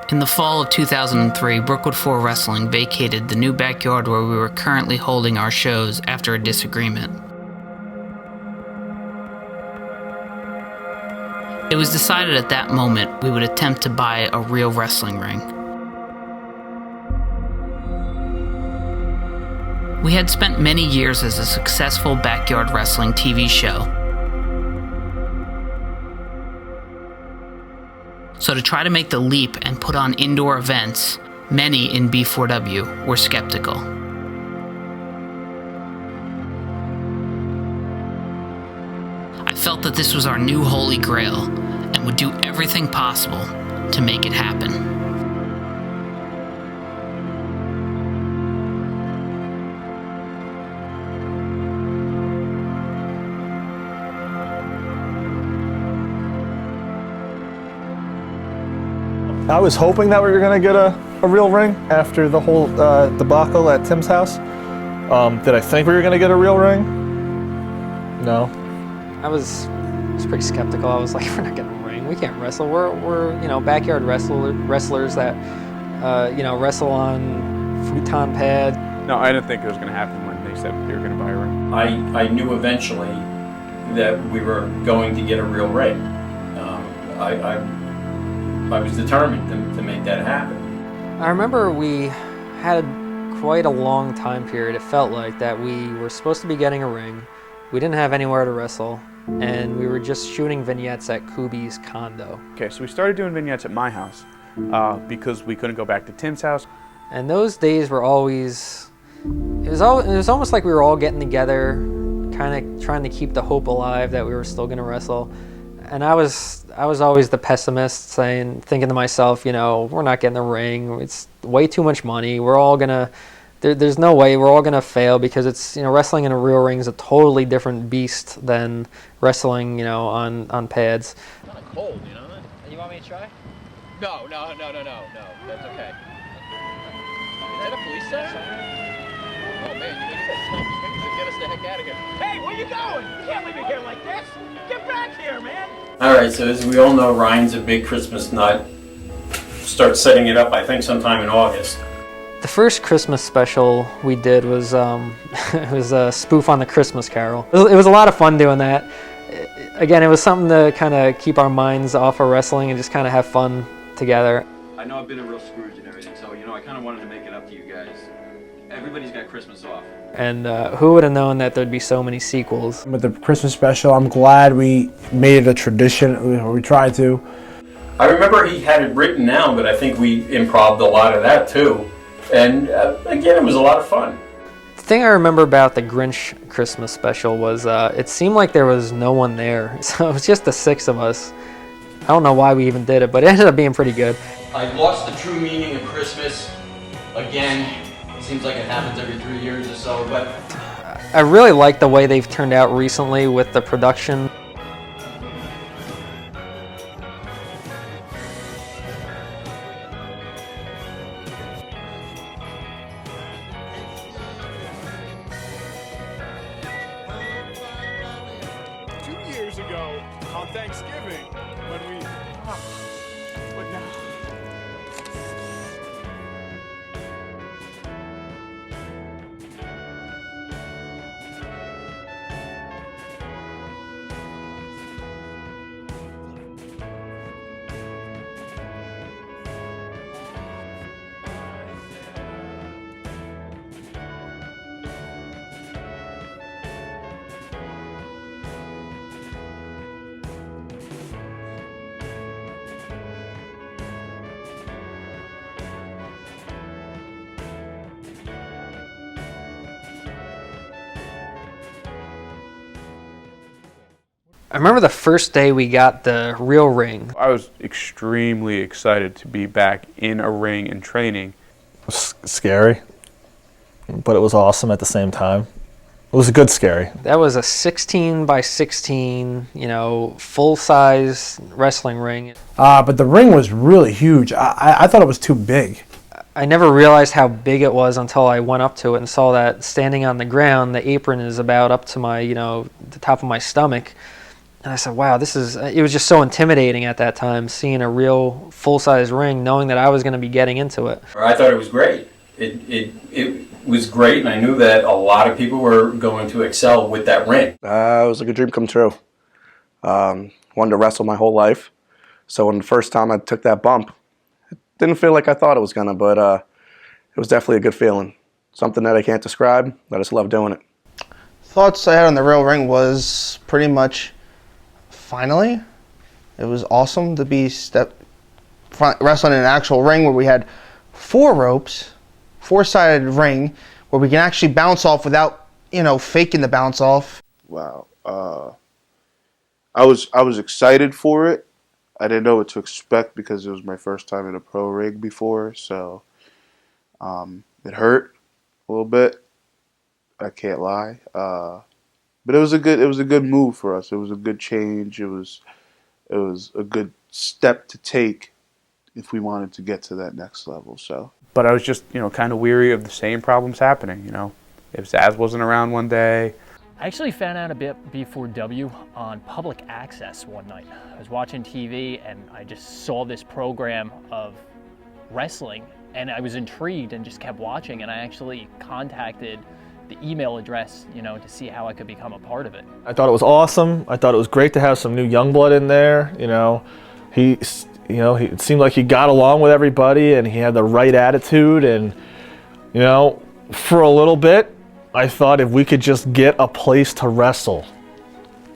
In the fall of 2003, Brookwood 4 Wrestling vacated the new backyard where we were currently holding our shows after a disagreement. It was decided at that moment we would attempt to buy a real wrestling ring. We had spent many years as a successful backyard wrestling TV show. So to try to make the leap and put on indoor events, many in B4W were skeptical. I felt that this was our new holy grail and would do everything possible to make it happen. I was hoping that we were going to get a real ring after the whole debacle at Tim's house. Did I think we were going to get a real ring? No. I was pretty skeptical. I was like, we're not getting a ring. We can't wrestle. We're backyard wrestlers that wrestle on futon pad. No, I didn't think it was going to happen when they said they were going to buy a ring. I knew eventually that we were going to get a real ring. I was determined to make that happen. I remember we had quite a long time period, it felt like, that we were supposed to be getting a ring. We didn't have anywhere to wrestle, and we were just shooting vignettes at Kubi's condo. Okay, so we started doing vignettes at my house because we couldn't go back to Tim's house. And those days were always, it was almost like we were all getting together, kind of trying to keep the hope alive that we were still going to wrestle. And I was always the pessimist, thinking to myself, we're not getting a ring. It's way too much money. We're all gonna, there's no way we're all gonna fail because it's, wrestling in a real ring is a totally different beast than wrestling, on pads. It's kind of cold, you know that? You want me to try? No. That's okay. Is that a police siren? Oh man, you need that stuff. Maybe you should get us the heck out of here. Hey, where you going? You can't leave me here like this. Get back here, man. All right, so as we all know, Ryan's a big Christmas nut. Start setting it up, I think, sometime in August. The first Christmas special we did was it was a spoof on the Christmas Carol. It was a lot of fun doing that. Again, it was something to kind of keep our minds off of wrestling and just kind of have fun together. I know I've been a real Scrooge and everything, so I kind of wanted to make it up to you guys. Everybody's got Christmas off. And who would have known that there'd be so many sequels? With the Christmas special, I'm glad we made it a tradition, or we tried to. I remember he had it written down, but I think we improv'd a lot of that too. And again, it was a lot of fun. The thing I remember about the Grinch Christmas special was it seemed like there was no one there. So it was just the six of us. I don't know why we even did it, but it ended up being pretty good. I've lost the true meaning of Christmas again. It seems like it happens every 3 years or so, but I really like the way they've turned out recently with the production. Years ago on Thanksgiving when we but now I remember the first day we got the real ring. I was extremely excited to be back in a ring and training. It was scary, but it was awesome at the same time. It was a good scary. That was a 16 by 16, full-size wrestling ring. But the ring was really huge. I thought it was too big. I never realized how big it was until I went up to it and saw that standing on the ground, the apron is about up to my, the top of my stomach. And I said, wow, it was just so intimidating at that time, seeing a real full-size ring, knowing that I was going to be getting into it. I thought it was great. It was great, and I knew that a lot of people were going to excel with that ring. It was like a dream come true. Wanted to wrestle my whole life. So when the first time I took that bump, it didn't feel like I thought it was going to, but it was definitely a good feeling. Something that I can't describe. I just love doing it. Thoughts I had on the real ring was pretty much, finally, it was awesome to be wrestling in an actual ring where we had 4 ropes, 4-sided ring, where we can actually bounce off without, faking the bounce off. Wow. I was excited for it. I didn't know what to expect because it was my first time in a pro ring before, so it hurt a little bit. I can't lie. But it was a good move for us. It was a good change. It was a good step to take if we wanted to get to that next level. So. But I was just, kind of weary of the same problems happening. If Zaz wasn't around one day. I actually found out about B4W on public access one night. I was watching TV and I just saw this program of wrestling and I was intrigued and just kept watching, and I actually contacted the email address, to see how I could become a part of it. I thought it was awesome. I thought it was great to have some new young blood in there. It seemed like he got along with everybody and he had the right attitude. And, for a little bit, I thought if we could just get a place to wrestle,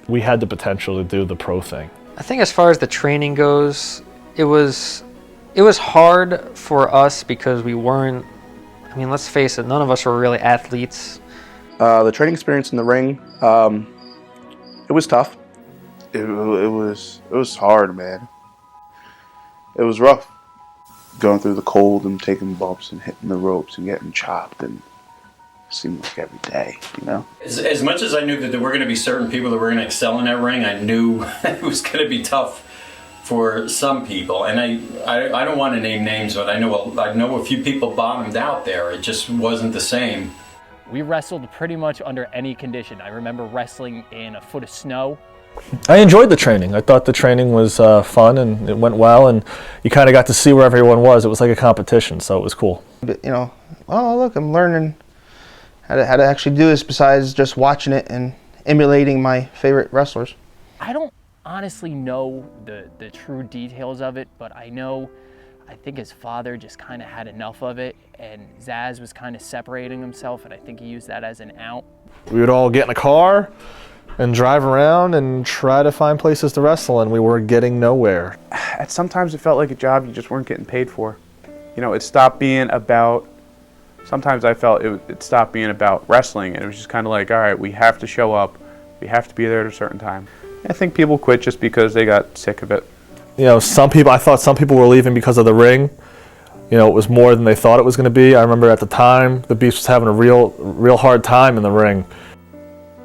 we had the potential to do the pro thing. I think as far as the training goes, it was hard for us because we weren't, let's face it, none of us were really athletes. The training experience in the ring, it was tough. It was hard, man. It was rough. Going through the cold and taking bumps and hitting the ropes and getting chopped, and it seemed like every day, As much as I knew that there were going to be certain people that were going to excel in that ring, I knew it was going to be tough for some people. And I don't want to name names, but I know a few people bottomed out there. It just wasn't the same. We wrestled pretty much under any condition. I remember wrestling in a foot of snow. I enjoyed the training. I thought the training was fun and it went well, and you kind of got to see where everyone was. It was like a competition, so it was cool. But, oh look, I'm learning how to actually do this besides just watching it and emulating my favorite wrestlers. I don't honestly know the true details of it, but I think his father just kind of had enough of it, and Zaz was kind of separating himself, and I think he used that as an out. We would all get in a car and drive around and try to find places to wrestle, and we were getting nowhere. Sometimes it felt like a job you just weren't getting paid for. It stopped being about, sometimes I felt it stopped being about wrestling, and it was just kind of like, all right, we have to show up, we have to be there at a certain time. I think people quit just because they got sick of it. I thought some people were leaving because of the ring. It was more than they thought it was going to be. I remember at the time, the Beast was having a real hard time in the ring.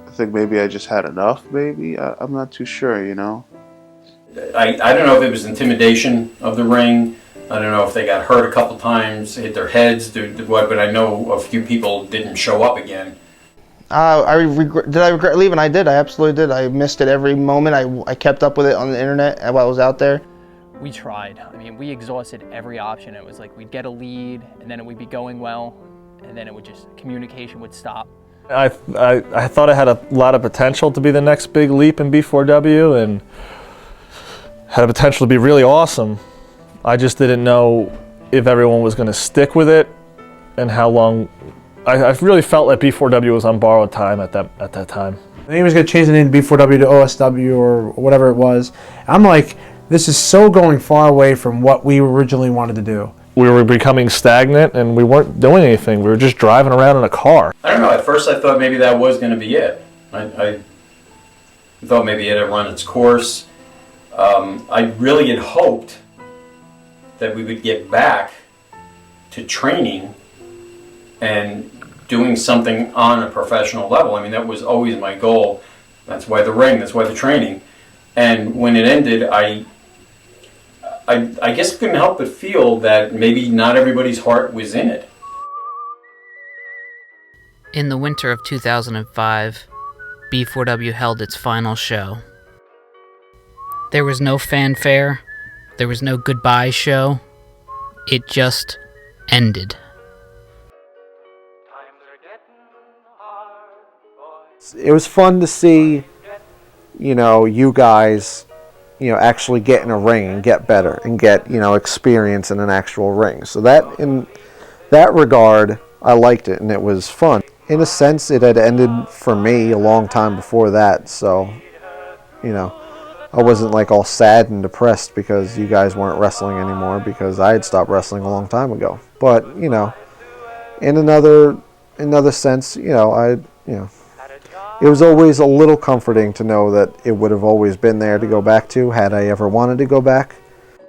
I think maybe I just had enough, maybe. I'm not too sure, I don't know if it was intimidation of the ring. I don't know if they got hurt a couple times, hit their heads, but I know a few people didn't show up again. Did I regret leaving? I did. I absolutely did. I missed it every moment. I kept up with it on the internet while I was out there. We tried. We exhausted every option. It was like we'd get a lead, and then it would be going well, and then communication would stop. I thought I had a lot of potential to be the next big leap in B4W, and had a potential to be really awesome. I just didn't know if everyone was going to stick with it and how long. I really felt like B4W was on borrowed time at that time. He was going to change the name to B4W to OSW or whatever it was. I'm like, this is so going far away from what we originally wanted to do. We were becoming stagnant and we weren't doing anything. We were just driving around in a car. I don't know. At first I thought maybe that was going to be it. I thought maybe it had run its course. I really had hoped that we would get back to training and doing something on a professional level. That was always my goal. That's why the ring, that's why the training. And when it ended, I guess I couldn't help but feel that maybe not everybody's heart was in it. In the winter of 2005, B4W held its final show. There was no fanfare. There was no goodbye show. It just ended. It was fun to see, you guys, actually get in a ring and get better and get, experience in an actual ring. So that, in that regard, I liked it and it was fun. In a sense, it had ended for me a long time before that. So, I wasn't like all sad and depressed because you guys weren't wrestling anymore, because I had stopped wrestling a long time ago. But, in another sense, it was always a little comforting to know that it would have always been there to go back to had I ever wanted to go back.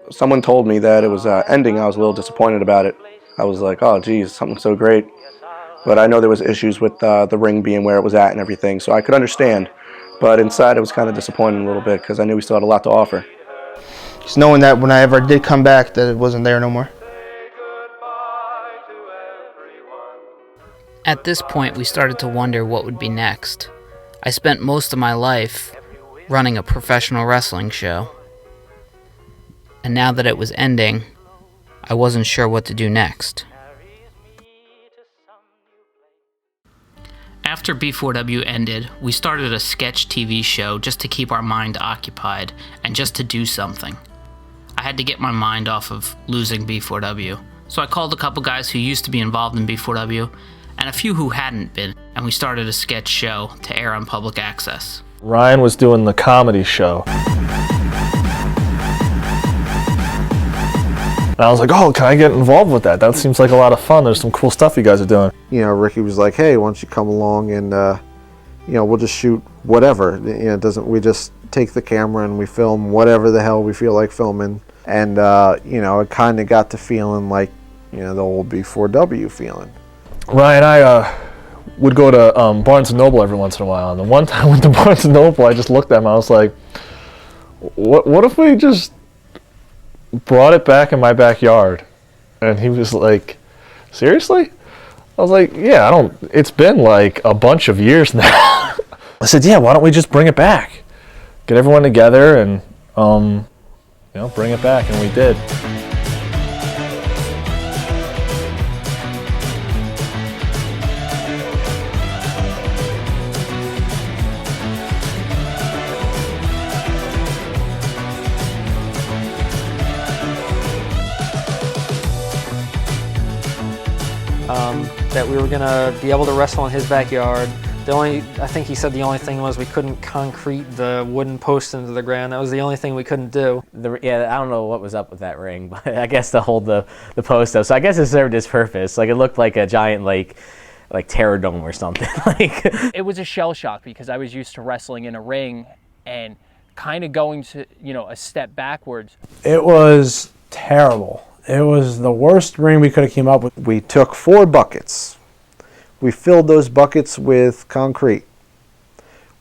Someone told me that it was ending. I was a little disappointed about it. I was like, oh, geez, something so great. But I know there was issues with the ring being where it was at and everything, so I could understand. But inside, it was kind of disappointing a little bit because I knew we still had a lot to offer. Just knowing that when I ever did come back, that it wasn't there no more. At this point, we started to wonder what would be next. I spent most of my life running a professional wrestling show. And now that it was ending, I wasn't sure what to do next. After B4W ended, we started a sketch TV show just to keep our mind occupied and just to do something. I had to get my mind off of losing B4W, so I called a couple guys who used to be involved in B4W and a few who hadn't been, and we started a sketch show to air on public access. Ryan was doing the comedy show. And I was like, oh, can I get involved with that? That seems like a lot of fun. There's some cool stuff you guys are doing. Ricky was like, hey, why don't you come along and, we'll just shoot whatever. We just take the camera and we film whatever the hell we feel like filming. And, it kind of got to feeling like, the old B4W feeling. Ryan, I would go to Barnes & Noble every once in a while. And the one time I went to Barnes & Noble, I just looked at him. I was like, what if we just brought it back in my backyard? And he was like, seriously? I was like, yeah, it's been like a bunch of years now. I said, yeah, why don't we just bring it back? Get everyone together and, bring it back. And we did. That we were gonna be able to wrestle in his backyard. I think he said the only thing was we couldn't concrete the wooden post into the ground. That was the only thing we couldn't do. I don't know what was up with that ring, but I guess to hold the post up. So I guess it served its purpose. Like, it looked like a giant like Terror Dome or something. It was a shell shock because I was used to wrestling in a ring and kind of going to, a step backwards. It was terrible. It was the worst ring we could have came up with. We took 4 buckets. We filled those buckets with concrete.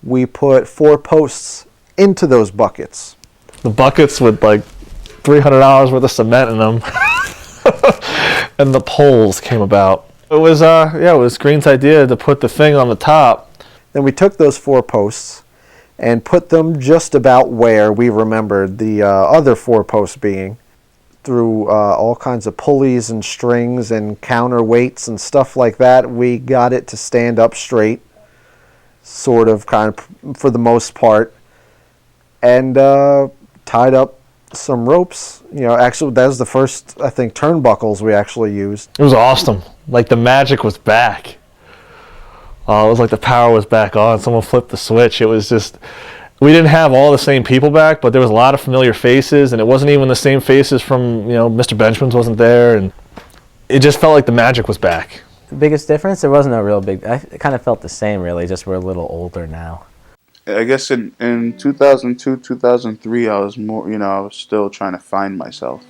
We put 4 posts into those buckets. The buckets with like $300 worth of cement in them. And the poles came about. It was Green's idea to put the thing on the top. Then we took those 4 posts and put them just about where we remembered the other 4 posts being. Through all kinds of pulleys and strings and counterweights and stuff like that, we got it to stand up straight, kind of, for the most part, and tied up some ropes. Actually, that was the first, I think, turnbuckles we actually used. It was awesome. Like, the magic was back. It was like the power was back on. Someone flipped the switch. It was just... We didn't have all the same people back, but there was a lot of familiar faces, and it wasn't even the same faces from, Mr. Benjamin's wasn't there, and it just felt like the magic was back. The biggest difference? There wasn't a real big... I kind of felt the same, really, just we're a little older now. I guess in 2002, 2003, I was more, I was still trying to find myself.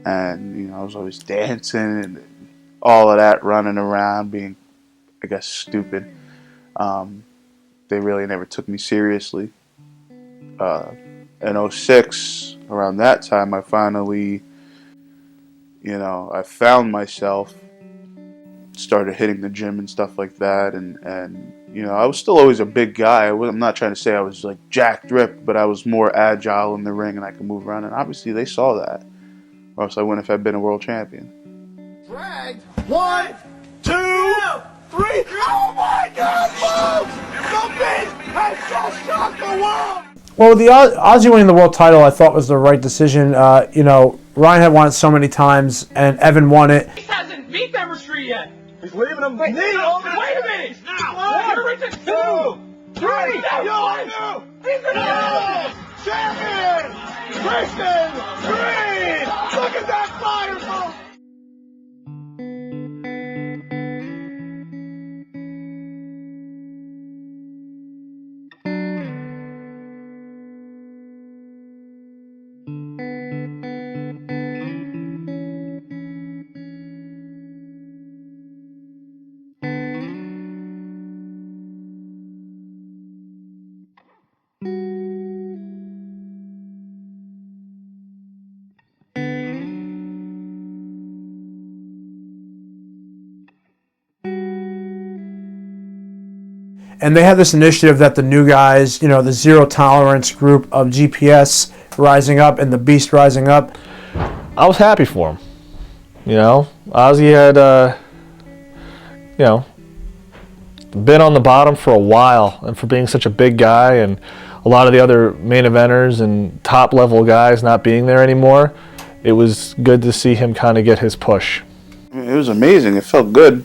And, I was always dancing and all of that, running around, being, I guess, stupid. They really never took me seriously. In 06, around that time, I finally, I found myself started hitting the gym and stuff like that, and you know, I was still always a big guy. I'm not trying to say I was like jacked ripped, but I was more agile in the ring and I could move around, and obviously they saw that, or else I wouldn't have been a world champion. Dragged. 1, 2, 3. Oh my God, folks! The Beast has just shocked the world! Well, the Ozzy winning the world title, I thought was the right decision. You know, Ryan had won it so many times, and Evan won it. He hasn't beat that street yet. He's leaving him. Wait a minute. Now. You're into 2, 3. No. He's the world champion. Christian Green. Look at that fire, folks. And they had this initiative that the new guys, you know, the zero tolerance group of GPS rising up and the Beast rising up. I was happy for him. You know, Ozzy had, you know, been on the bottom for a while, and for being such a big guy and a lot of the other main eventers and top level guys not being there anymore, it was good to see him kind of get his push. It was amazing. It felt good,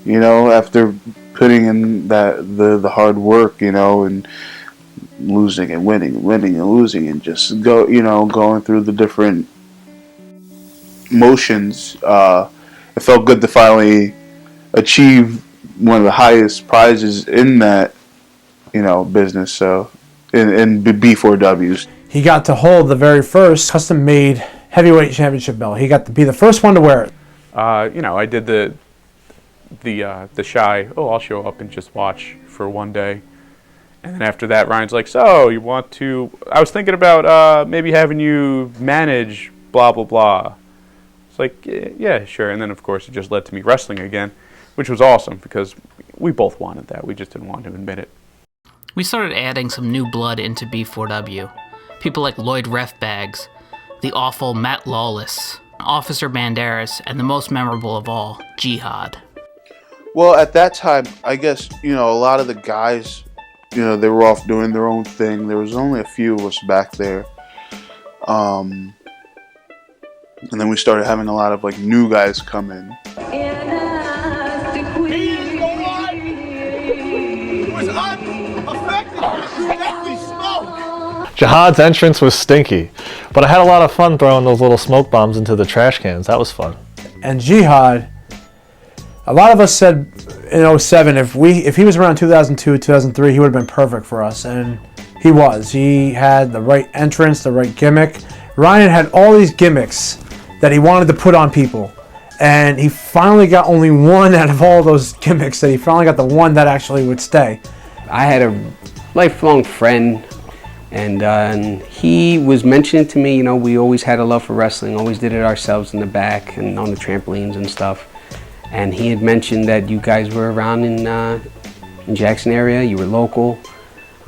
you know, after putting in the hard work, you know, and losing and winning and losing, and just going through the different motions. It felt good to finally achieve one of the highest prizes in that, you know, business. So in B4Ws, he got to hold the very first custom-made heavyweight championship belt. He got to be the first one to wear it. You know, I did the shy, I'll show up and just watch for one day. And then after that, Ryan's like, so you want to, I was thinking about maybe having you manage blah, blah, blah. It's like, yeah, sure. And then, of course, it just led to me wrestling again, which was awesome because we both wanted that. We just didn't want to admit it. We started adding some new blood into B4W. People like Lloyd Refbags, the awful Matt Lawless, Officer Banderas, and the most memorable of all, Jihad. Well, at that time, I guess, you know, a lot of the guys, you know, they were off doing their own thing. There was only a few of us back there. And then we started having a lot of, like, new guys come in. Jihad's entrance was stinky, but I had a lot of fun throwing those little smoke bombs into the trash cans. That was fun. And Jihad, a lot of us said in 07, if he was around 2002, 2003, he would have been perfect for us, and he was. He had the right entrance, the right gimmick. Ryan had all these gimmicks that he wanted to put on people, and he finally got only one out of all those gimmicks, that he finally got the one that actually would stay. I had a lifelong friend, and he was mentioning to me, you know, we always had a love for wrestling, always did it ourselves in the back and on the trampolines and stuff. And he had mentioned that you guys were around in Jackson area, you were local.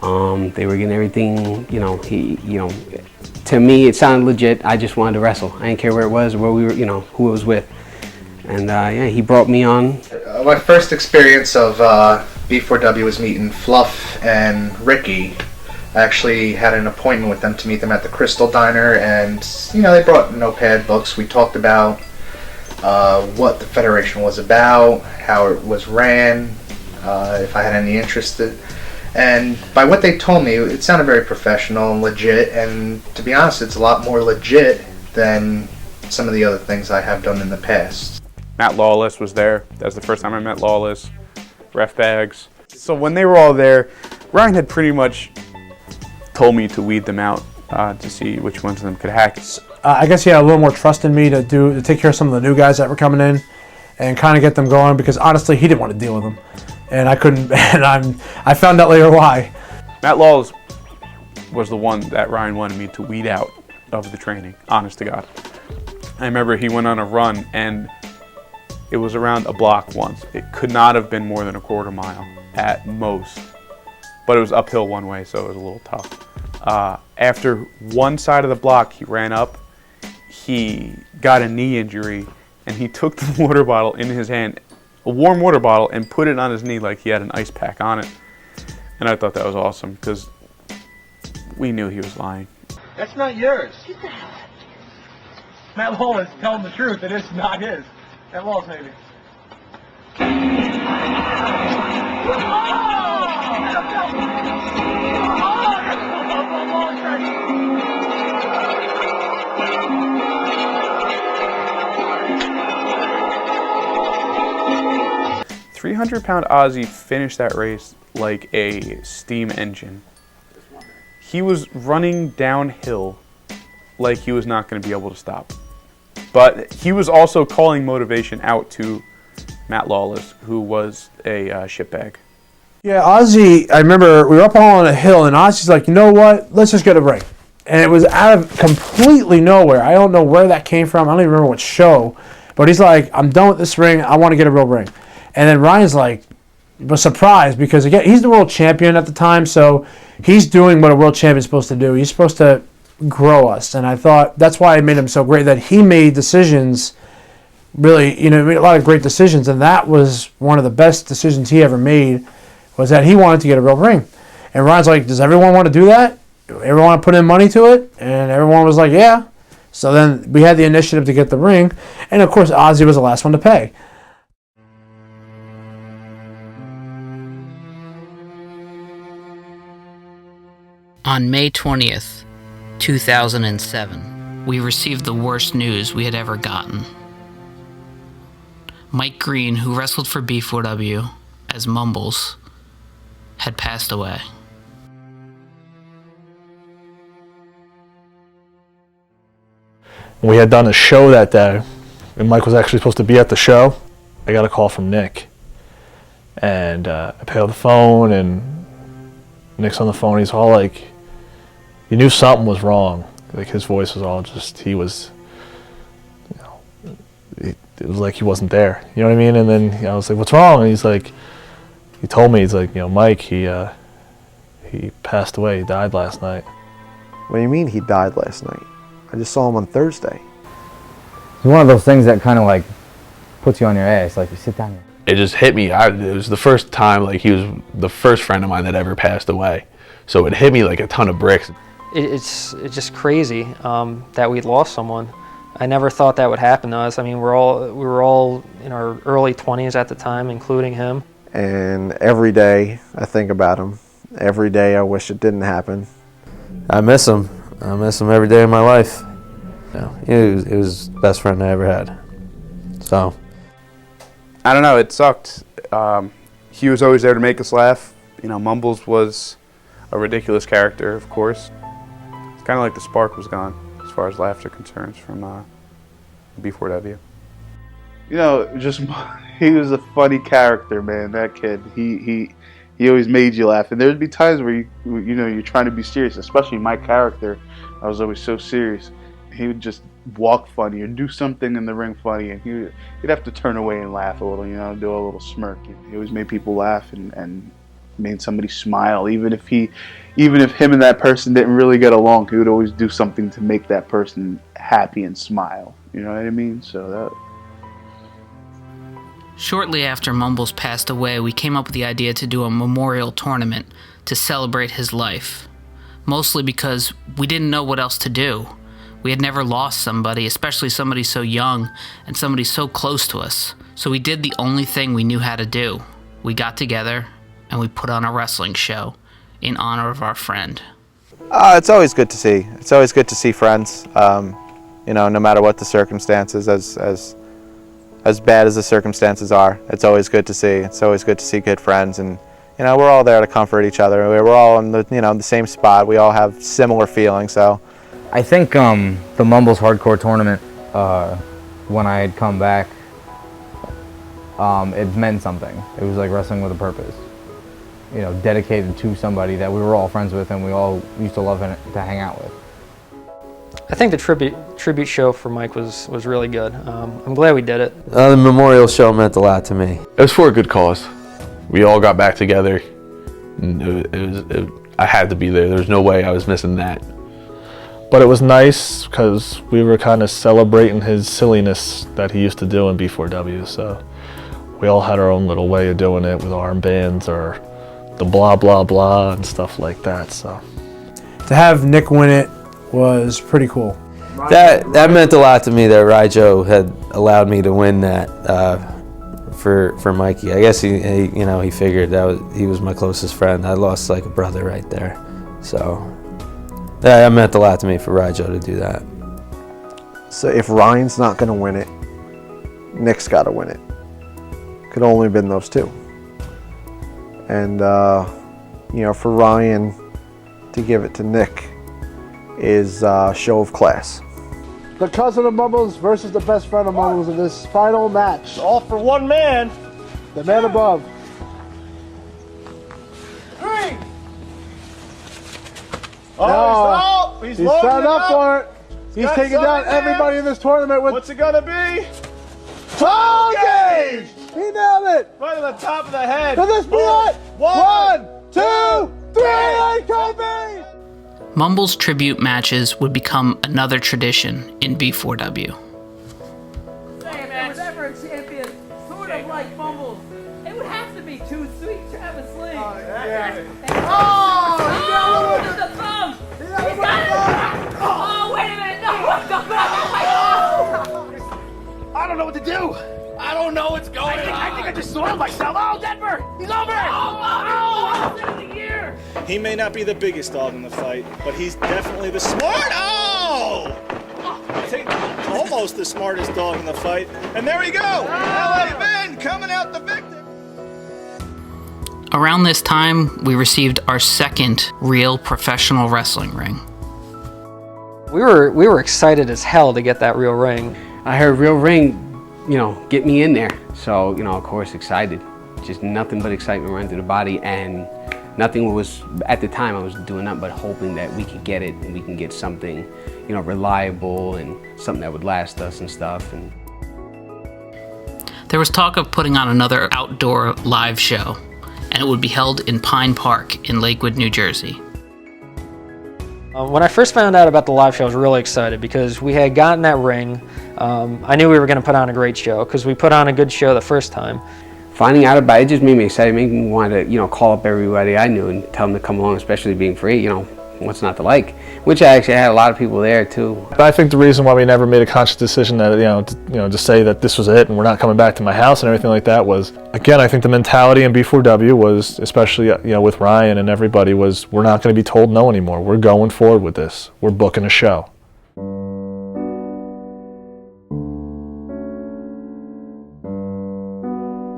They were getting everything, you know, to me it sounded legit. I just wanted to wrestle. I didn't care where it was or where we were, you know, who it was with. And yeah, he brought me on. My first experience of B4W was meeting Fluff and Ricky. I actually had an appointment with them to meet them at the Crystal Diner, and you know, they brought notepad, books. We talked about what the Federation was about, how it was ran, if I had any interest in. And by what they told me, it sounded very professional and legit, and to be honest, it's a lot more legit than some of the other things I have done in the past. Matt Lawless was there. That was the first time I met Lawless. Refbags. So when they were all there, Ryan had pretty much told me to weed them out to see which ones of them could hack. I guess he had a little more trust in me to take care of some of the new guys that were coming in and kind of get them going, because honestly he didn't want to deal with them, and I couldn't. And I found out later why. Matt Lawless was the one that Ryan wanted me to weed out of the training, honest to God. I remember he went on a run, and It was around a block once. It could not have been more than a quarter mile at most. But it was uphill one way, so it was a little tough. After one side of the block, he ran up. He got a knee injury, and he took the water bottle in his hand, a warm water bottle, and put it on his knee like he had an ice pack on it. And I thought that was awesome because we knew he was lying. That's not yours. Matt Lawler is telling the truth. It is not his. That Lawler's maybe. 300-pound Ozzy finished that race like a steam engine. He was running downhill like he was not going to be able to stop. But he was also calling motivation out to Matt Lawless, who was a shitbag. Yeah, Ozzy, I remember we were up on a hill, and Ozzy's like, you know what, let's just get a ring. And it was out of completely nowhere. I don't know where that came from. I don't even remember what show. But he's like, I'm done with this ring. I want to get a real ring. And then Ryan's like, was surprised because, again, he's the world champion at the time, so he's doing what a world champion's supposed to do. He's supposed to grow us. And I thought that's why I made him so great, that he made decisions, really, you know, made a lot of great decisions. And that was one of the best decisions he ever made, was that he wanted to get a real ring. And Ryan's like, does everyone want to do that? Everyone want to put in money to it? And everyone was like, yeah. So then we had the initiative to get the ring. And, of course, Ozzy was the last one to pay. On May 20th, 2007, we received the worst news we had ever gotten. Mike Green, who wrestled for B4W as Mumbles, had passed away. We had done a show that day, and Mike was actually supposed to be at the show. I got a call from Nick, and I picked up the phone, and Nick's on the phone. He's all like, you knew something was wrong. Like, his voice was all just, he was, you know, it was like he wasn't there. You know what I mean? And then I was like, what's wrong? And he's like, he told me, he's like, you know, Mike, he passed away. He died last night. What do you mean he died last night? I just saw him on Thursday. It's one of those things that kind of like puts you on your ass. Like, you sit down. It just hit me. It was the first time, like, he was the first friend of mine that ever passed away. So it hit me like a ton of bricks. It's just crazy that we lost someone. I never thought that would happen to us. I mean, we were all in our early 20s at the time, including him. And every day I think about him. Every day I wish it didn't happen. I miss him. I miss him every day of my life. You know, he was the best friend I ever had. So, I don't know, it sucked. He was always there to make us laugh. You know, Mumbles was a ridiculous character, of course. It's kind of like the spark was gone, as far as laughter concerns, from B4W. You know, just he was a funny character, man. That kid, he always made you laugh. And there'd be times where you know, you're trying to be serious, especially my character. I was always so serious. He would just walk funny or do something in the ring funny, and he'd have to turn away and laugh a little, you know, do a little smirk. He always made people laugh and made somebody smile. Even if him and that person didn't really get along, he would always do something to make that person happy and smile. You know what I mean? So that. Shortly after Mumbles passed away, we came up with the idea to do a memorial tournament to celebrate his life. Mostly because we didn't know what else to do. We had never lost somebody, especially somebody so young and somebody so close to us. So we did the only thing we knew how to do. We got together and we put on a wrestling show in honor of our friend. It's always good to see. It's always good to see friends. You know, no matter what the circumstances, as bad as the circumstances are, it's always good to see. It's always good to see good friends, and you know, we're all there to comfort each other. We're all in the, you know, the same spot. We all have similar feelings. So, I think the Mumbles Hardcore tournament, when I had come back, it meant something. It was like wrestling with a purpose. You know, dedicated to somebody that we were all friends with and we all used to love to hang out with. I think the tribute show for Mike was really good. I'm glad we did it. The memorial show meant a lot to me. It was for a good cause. We all got back together. And I had to be there. There's no way I was missing that. But it was nice because we were kind of celebrating his silliness that he used to do in B4W. So we all had our own little way of doing it with armbands or the blah, blah, blah and stuff like that. So to have Nick win it was pretty cool. That meant a lot to me that Rijo had allowed me to win that for Mikey. I guess he figured he was my closest friend. I lost like a brother right there. So that meant a lot to me for Rijo to do that. So if Ryan's not going to win it, Nick's got to win it. Could only been those two. And for Ryan to give it to Nick is a show of class. The cousin of Mumbles versus the best friend of Mumbles in this final match. All for one man. The man above. 3. Oh, he's signed up for it. He's taking down everybody in this tournament with. What's it gonna be? 12 gauge! He nailed it! Right on the top of the head. Could this be it? 1, 2, 3, and Kobe! Mumbles tribute matches would become another tradition in B4W. Hey, if there was ever a champion sort of like Mumbles, it would have to be Too Sweet Travis Lee. Oh, yeah. Oh, he got the thumb! He got it! Oh, wait a minute! No, I don't know what to do. I don't know what's going on. I think I just soiled myself. Oh, Denver! He's over! He may not be the biggest dog in the fight, but he's definitely the I think almost the smartest dog in the fight. And there we go! LA Ben coming out the victor. Around this time, we received our second real professional wrestling ring. We were excited as hell to get that real ring. I heard real ring, get me in there. So, of course, excited. Just nothing but excitement running through the body, and nothing was, at the time, I was doing nothing but hoping that we could get it and we can get something, reliable and something that would last us and stuff. And there was talk of putting on another outdoor live show, and it would be held in Pine Park in Lakewood, New Jersey. When I first found out about the live show, I was really excited because we had gotten that ring. I knew we were going to put on a great show because we put on a good show the first time. Finding out about it just made me excited, made me want to, call up everybody I knew and tell them to come along, especially being free, what's not to like, which I actually had a lot of people there too. But I think the reason why we never made a conscious decision that, to say that this was it and we're not coming back to my house and everything like that was, again, I think the mentality in B4W was, especially, with Ryan and everybody, was we're not going to be told no anymore. We're going forward with this. We're booking a show.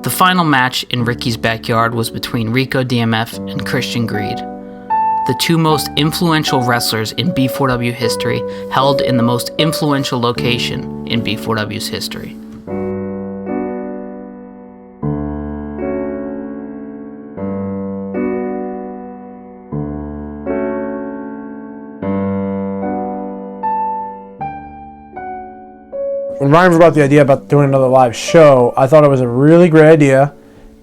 The final match in Ricky's backyard was between Rico DMF and Christian Greed, the two most influential wrestlers in B4W history, held in the most influential location in B4W's history. When Ryan brought the idea about doing another live show, I thought it was a really great idea.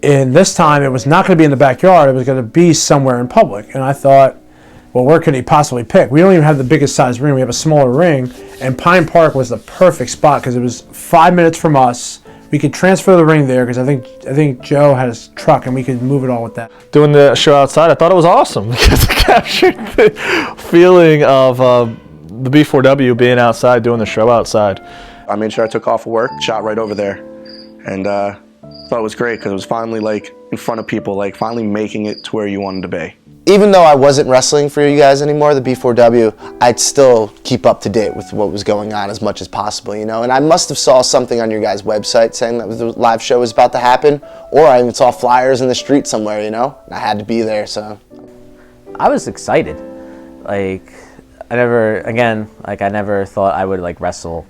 And this time, it was not going to be in the backyard. It was going to be somewhere in public. And I thought, well, where could he possibly pick? We don't even have the biggest size ring. We have a smaller ring. And Pine Park was the perfect spot because it was 5 minutes from us. We could transfer the ring there because I think Joe had his truck and we could move it all with that. Doing the show outside, I thought it was awesome because it captured the feeling of the B4W being outside, doing the show outside. I made sure I took off of work, shot right over there, and thought it was great because it was finally in front of people, finally making it to where you wanted to be. Even though I wasn't wrestling for you guys anymore, the B4W, I'd still keep up to date with what was going on as much as possible, And I must have saw something on your guys' website saying that the live show was about to happen, or I even saw flyers in the street somewhere, And I had to be there, so. I was excited. I never thought I would wrestle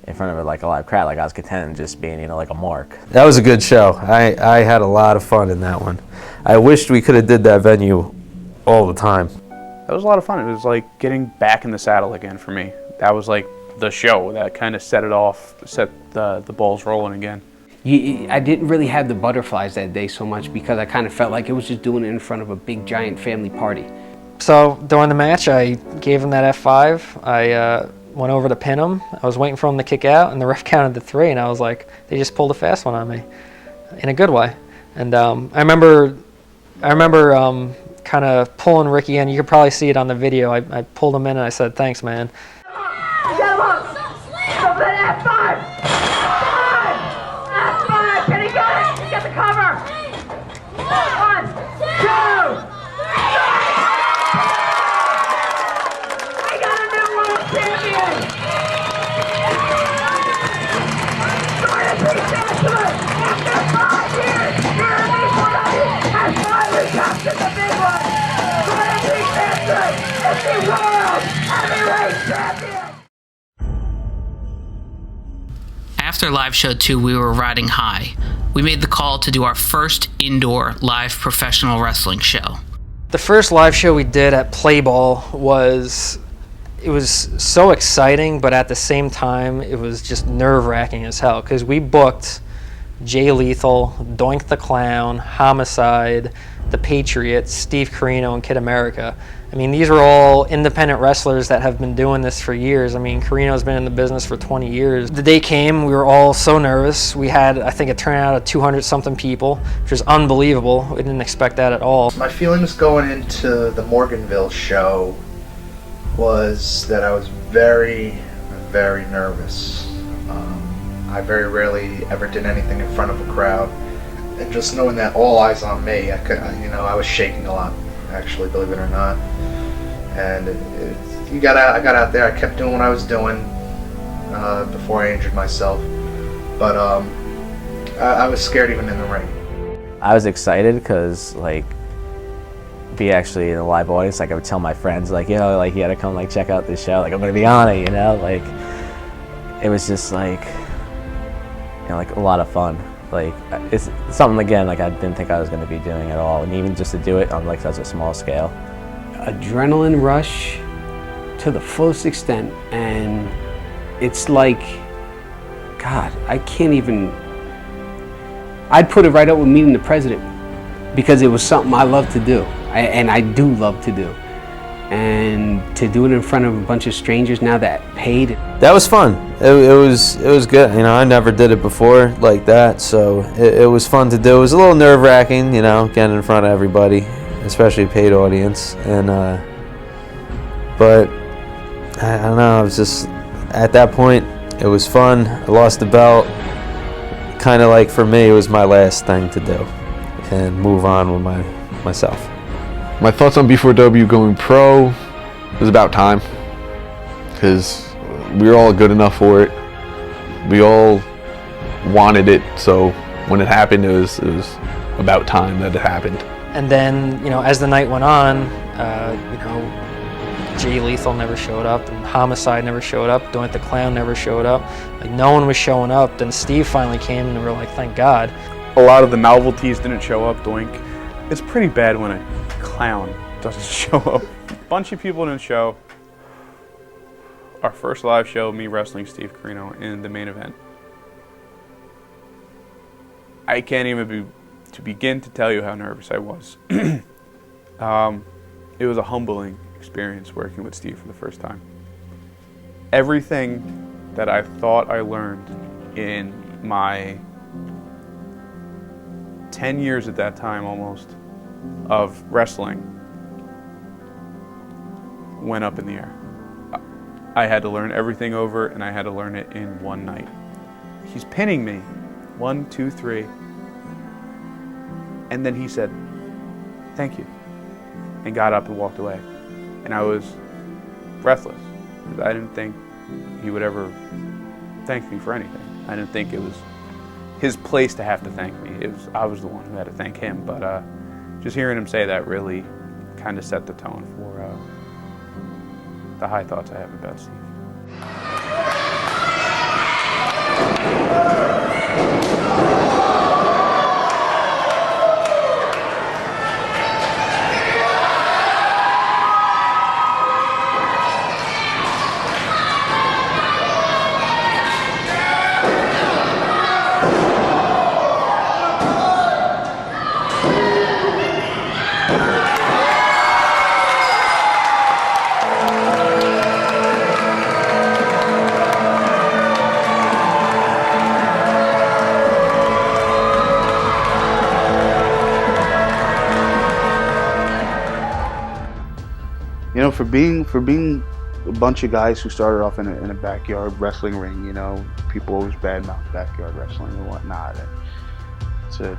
in front of a live crowd. I was content just being, a mark. That was a good show. I had a lot of fun in that one. I wished we could have did that venue all the time. That was a lot of fun. It was like getting back in the saddle again for me. that was like the show that kind of set it off, set the balls rolling again. I didn't really have the butterflies that day so much because I kind of felt like it was just doing it in front of a big giant family party. So during the match, I gave him that F5. I went over to pin him. I was waiting for him to kick out, and the ref counted to 3, and I was like, they just pulled a fast one on me, in a good way. And I remember kind of pulling Ricky in. You could probably see it on the video. I pulled him in and I said, thanks, man. Get him up! Go for that F5! F5! Can he get it? Get the cover! 1, 2, 3! We got a new world champion! After 5 years, here in B4W has finally captured the big one! It's the world heavyweight champion! After live show 2, we were riding high. We made the call to do our first indoor live professional wrestling show. The first live show we did at Play Ball was so exciting, but at the same time, it was just nerve-wracking as hell, because we booked Jay Lethal, Doink the Clown, Homicide, The Patriot, Steve Carino, and Kid America. I mean, these are all independent wrestlers that have been doing this for years. I mean, Carino's been in the business for 20 years. The day came, we were all so nervous. We had, I think, a turnout of 200-something people, which was unbelievable. We didn't expect that at all. My feelings going into the Morganville show was that I was very, very nervous. I very rarely ever did anything in front of a crowd. And just knowing that all eyes on me, I was shaking a lot, actually, believe it or not. And I got out there. I kept doing what I was doing before I injured myself. But I was scared even in the ring. I was excited because, like, be actually in a live audience, like I would tell my friends, like, you know, like, you gotta come, like, check out this show, like, I'm gonna be on it, you know, like, it was just, like, you know, like, a lot of fun. Like, it's something, again, like, I didn't think I was gonna be doing at all, and even just to do it on, like, such a small scale. Adrenaline rush to the fullest extent, and it's like, God, I can't even, I'd put it right up with meeting the president, because it was something I love to do, and I do love to do. And to do it in front of a bunch of strangers now that paid. That was fun. It was good. You know, I never did it before like that, so it was fun to do. It was a little nerve-wracking, you know, getting in front of everybody, especially a paid audience. And but I don't know. I was just at that point. It was fun. I lost the belt. Kind of like for me, it was my last thing to do, and move on with myself. My thoughts on B4W going pro, it was about time, because we were all good enough for it. We all wanted it, so when it happened, it was about time that it happened. And then, you know, as the night went on, you know, Jay Lethal never showed up, and Homicide never showed up, Doink the Clown never showed up. Like, no one was showing up. Then Steve finally came, and we were like, thank God. A lot of the novelties didn't show up, Doink. It's pretty bad when a clown doesn't show up. A bunch of people didn't show. Our first live show, me wrestling Steve Carino in the main event. I can't even begin to tell you how nervous I was. It was a humbling experience working with Steve for the first time. Everything that I thought I learned in my 10 years at that time almost of wrestling went up in the air. I had to learn everything over, and I had to learn it in one night. He's pinning me, 1, 2, 3, and then he said, thank you, and got up and walked away. And I was breathless. I didn't think he would ever thank me for anything. I didn't think it was his place to have to thank me. I was the one who had to thank him, but just hearing him say that really kind of set the tone for the high thoughts I have about Steve. know, for being a bunch of guys who started off in a backyard wrestling ring, you know, people always badmouth backyard wrestling and whatnot. And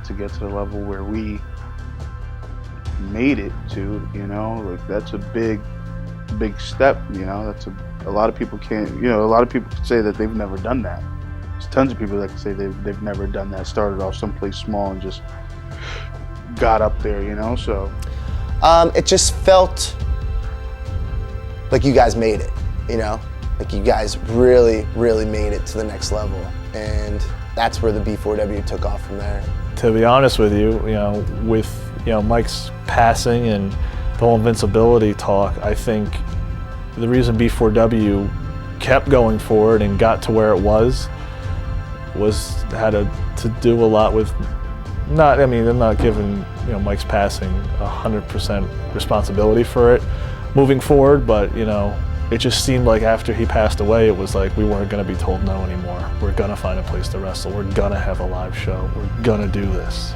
to get to the level where we made it to, you know, like that's a big step, you know. That's a lot of people can't, you know, a lot of people can say that they've never done that. There's tons of people that can say they've never done that, started off someplace small and just got up there, you know, so. It just felt like you guys made it, you know? Like you guys really, really made it to the next level. And that's where the B4W took off from there. To be honest with you, you know, with, you know, Mike's passing and the whole invincibility talk, I think the reason B4W kept going forward and got to where it was had to do a lot with not, I mean, they're not giving, you know, Mike's passing 100% responsibility for it moving forward, but, you know, it just seemed like after he passed away, it was like we weren't going to be told no anymore. We're going to find a place to wrestle. We're going to have a live show. We're going to do this.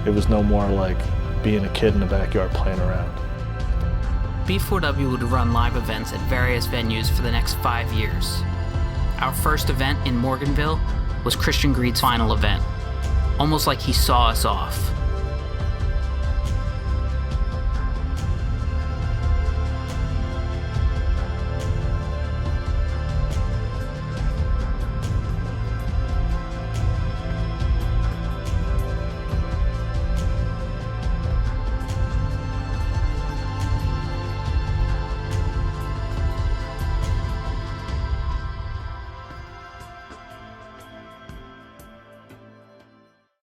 It was no more like being a kid in the backyard playing around. B4W would run live events at various venues for the next 5 years. Our first event in Morganville was Christian Greed's final event, almost like he saw us off.